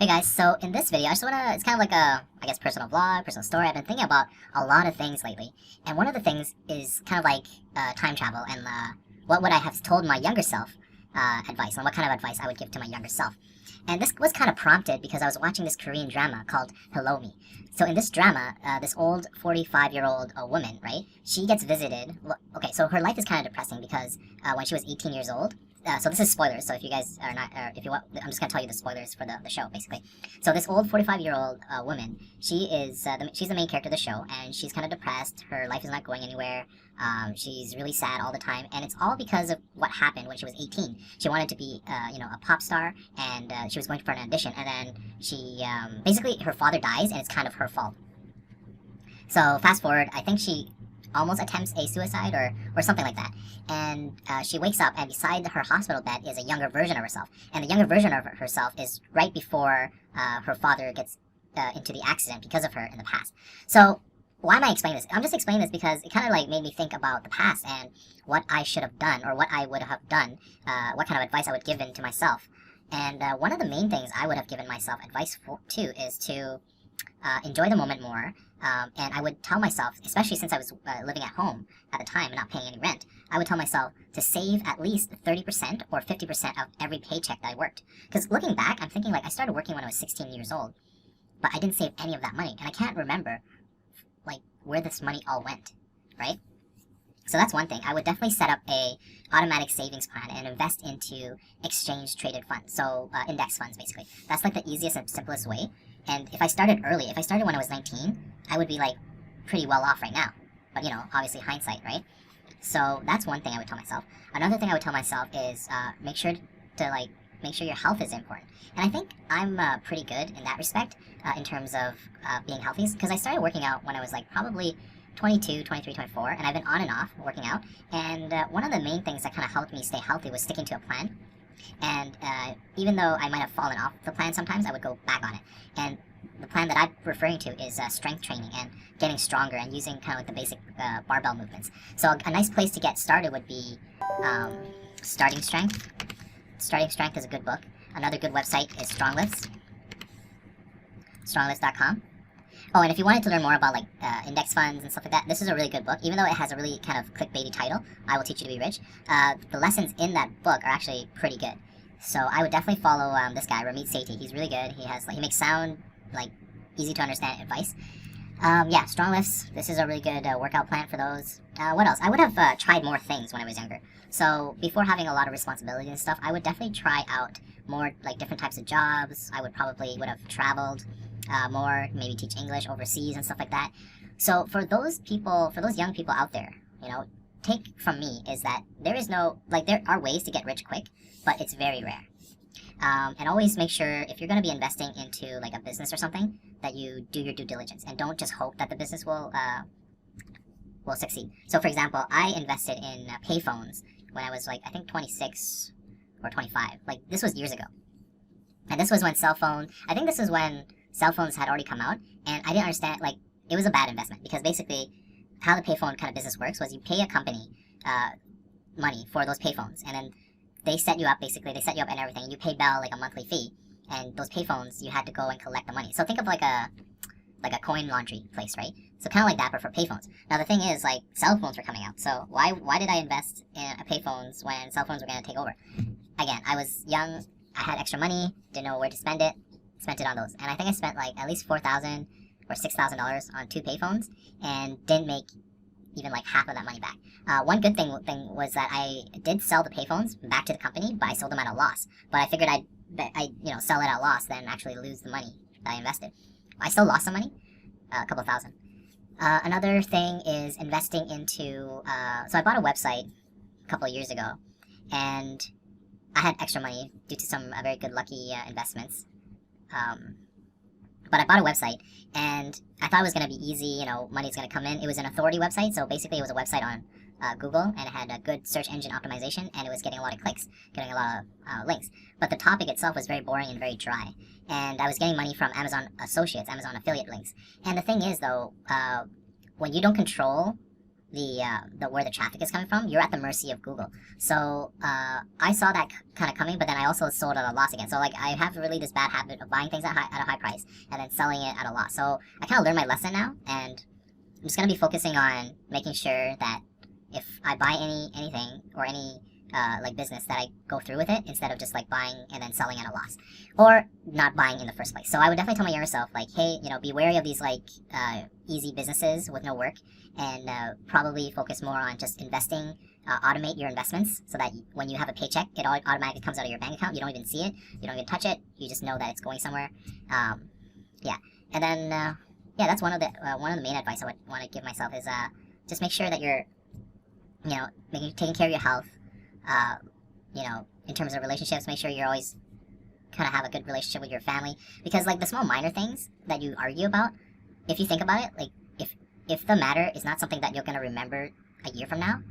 Hey guys, so in this video, I just wanna, it's kind of like a, I guess, personal vlog, personal story. I've been thinking about a lot of things lately. And one of the things is kind of like time travel and what would I have told my younger self advice and what kind of advice I would give to my younger self. And this was kind of prompted because I was watching this Korean drama called Hello Me. So in this drama, this old 45-year-old woman, right, she gets visited. Okay, so her life is kind of depressing because when she was 18 years old, so this is spoilers, so if you guys are not, if you want, I'm just gonna tell you the spoilers for the show, basically. So this old 45-year-old woman, she is, she's the main character of the show, and she's kind of depressed, her life is not going anywhere, she's really sad all the time, and it's all because of what happened when she was 18. She wanted to be, a pop star, and she was going for an audition, and then she, basically, her father dies, and it's kind of her fault. So fast forward, I think she almost attempts a suicide or something like that. And she wakes up, and beside her hospital bed is a younger version of herself. And the younger version of herself is right before her father gets into the accident because of her in the past. So why am I explaining this? I'm just explaining this because it kind of like made me think about the past and what I should have done or what I would have done, what kind of advice I would give in to myself. And one of the main things I would have given myself advice to is to enjoy the moment more. And I would tell myself, especially since I was living at home at the time and not paying any rent, I would tell myself to save at least 30% or 50% of every paycheck that I worked. Because looking back, I'm thinking like I started working when I was 16 years old, but I didn't save any of that money. And I can't remember like where this money all went, right? So that's one thing. I would definitely set up a automatic savings plan and invest into exchange traded funds. So index funds, basically. That's like the easiest and simplest way. And if I started early, if I started when I was 19, I would be like pretty well off right now. But obviously hindsight, right? So that's one thing I would tell myself. Another thing I would tell myself is make sure your health is important. And I think I'm pretty good in that respect in terms of being healthy. Because I started working out when I was like probably 22, 23, 24, and I've been on and off working out. And one of the main things that kind of helped me stay healthy was sticking to a plan. And even though I might have fallen off the plan sometimes, I would go back on it. And the plan that I'm referring to is strength training and getting stronger and using kind of like the basic barbell movements. So a nice place to get started would be Starting Strength. Starting Strength is a good book. Another good website is Stronglifts. Stronglifts.com. Oh, and if you wanted to learn more about like index funds and stuff like that, this is a really good book. Even though it has a really kind of clickbaity title, I Will Teach You to Be Rich, the lessons in that book are actually pretty good. So I would definitely follow this guy, Ramit Sethi. He's really good. He makes sound like easy to understand advice. Yeah, Strong Lifts. This is a really good workout plan for those. What else? I would have tried more things when I was younger. So before having a lot of responsibility and stuff, I would definitely try out more like different types of jobs. I would have traveled more, maybe teach English overseas and stuff like that. So for those young people out there, take from me is that there are ways to get rich quick, but it's very rare. And always make sure if you're going to be investing into like a business or something that you do your due diligence and don't just hope that the business will succeed. So for example, I invested in payphones when I was like, I think 26 or 25. Like this was years ago. And this was when I think this is when cell phones had already come out, and I didn't understand, like, it was a bad investment, because basically, how the payphone kind of business works was you pay a company money for those payphones, and then they set you up and everything, and you pay Bell, like, a monthly fee, and those payphones, you had to go and collect the money. So think of like a coin laundry place, right? So kind of like that, but for payphones. Now the thing is, like, cell phones were coming out, so why did I invest in payphones when cell phones were going to take over? Again, I was young, I had extra money, didn't know where to spend it, spent it on those. And I think I spent like at least $4,000 or $6,000 on 2 payphones and didn't make even like half of that money back. One good thing was that I did sell the payphones back to the company, but I sold them at a loss. But I figured I'd sell it at a loss than actually lose the money that I invested. I still lost some money, a couple thousand. Another thing is investing into, so I bought a website a couple of years ago, and I had extra money due to some very good lucky investments. But I bought a website, and I thought it was going to be easy, money's going to come in. It was an authority website, so basically it was a website on Google, and it had a good search engine optimization, and it was getting a lot of clicks, getting a lot of links. But the topic itself was very boring and very dry, and I was getting money from Amazon Associates, Amazon affiliate links. And the thing is, though, when you don't control the where the traffic is coming from, you're at the mercy of Google. So I saw that kind of coming, but then I also sold at a loss again. So like I have really this bad habit of buying things at a high price and then selling it at a loss. So I kind of learned my lesson now, and I'm just gonna be focusing on making sure that if I buy anything or any like business, that I go through with it instead of just like buying and then selling at a loss, or not buying in the first place. So I would definitely tell my younger self, like, hey, be wary of these like easy businesses with no work, and probably focus more on just investing. Automate your investments so that when you have a paycheck, it all automatically comes out of your bank account. You don't even see it. You don't even touch it. You just know that it's going somewhere. Yeah, and then yeah, that's one of the main advice I would want to give myself is just make sure that you're taking care of your health. In terms of relationships, make sure you're always kind of have a good relationship with your family, because like the small minor things that you argue about, if you think about it, like if the matter is not something that you're going to remember a year from now,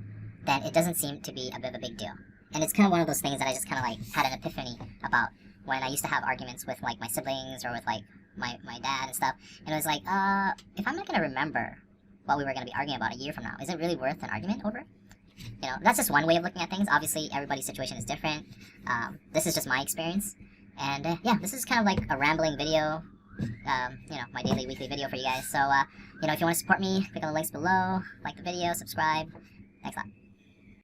then it doesn't seem to be a bit of a big deal. And it's kind of one of those things that I just kind of like had an epiphany about when I used to have arguments with like my siblings or with like my dad and stuff. And it was like, if I'm not going to remember what we were going to be arguing about a year from now, is it really worth an argument over? That's just one way of looking at things. Obviously, everybody's situation is different. This is just my experience. And yeah, this is kind of like a rambling video, my daily, weekly video for you guys. So, if you want to support me, click on the links below, like the video, subscribe. Thanks a lot.